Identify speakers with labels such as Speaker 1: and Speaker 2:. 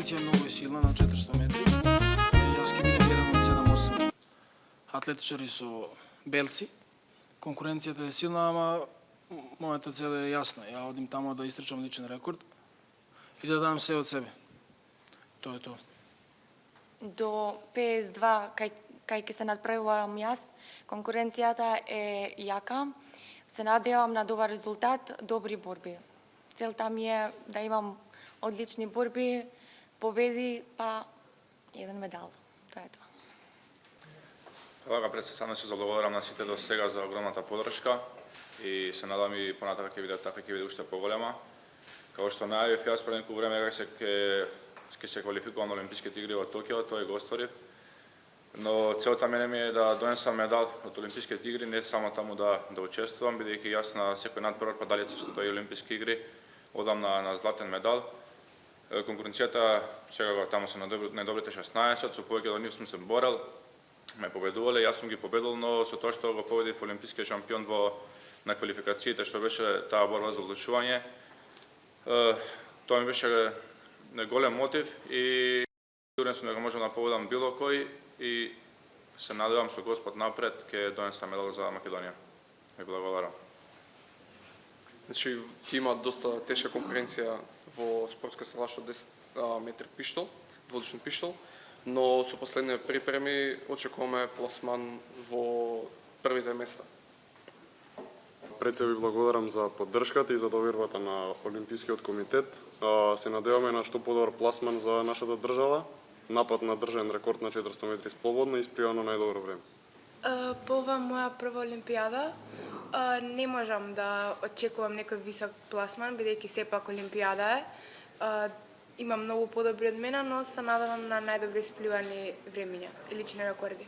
Speaker 1: конкуренција многу е силна на 400 метри. Јас ќе бидам еден од 7-8 атлетичари со белци. Конкуренцијата е силна, ама мојата цел е јасна. Ја одим тамо да истрчам личен рекорд и да дам се од себе. Тоа е тоа.
Speaker 2: До 52 кај ќе се надправувам јас, конкуренцијата е јака. Се надевам на добар резултат, добри борби. Целта ми е да имам одлични борби, победи, па еден медал. Тоа е тоа.
Speaker 3: Вака пред се саме се заблагодарам на сите до сега за огромната поддршка и се надам и понатака ќе биде уште поголема. Како што најавив јас пред некој време ќе се квалификувам на Олимписките игри во Токио, тоа го остварив. Но целта мене ми е да донесам медал од Олимписките игри, не само таму да учествувам, бидејќи јас на секој надпревар падалец со тој Олимписки игри одам на златен медал. Конкуренцијата сега таму се најдобрите 16, со повеќе од нив сум се борел, ме победувале, јас сум ги победил, но со тоа што го победив олимпискиот шампион на квалификациите, што беше таа борба за одлучување, тоа ми беше голем мотив и сигурен сум дека можам да победам било кој и се надевам со Господ напред ќе донесам медал за Македонија. Ви благодарам.
Speaker 4: Значи, ти има доста тешка конкуренција во спортска сала што 10 метри пиштол, водличен пиштол, но со последни припреми очекуваме пласман во првите места.
Speaker 5: Пред се ви благодарам за поддршката и за довербата на Олимпискиот комитет. Се надеваме на што подобар пласман за нашата држава. Напад на државен рекорд на 400 метри слободно и испијано најдобро време.
Speaker 6: По ова моја прва олимпијада не можам да очекувам некој висок пласман, бидејќи сепак олимпијада е. Имам многу подобри од мене, но се надевам на најдобри испливани времиња и лични рекорди.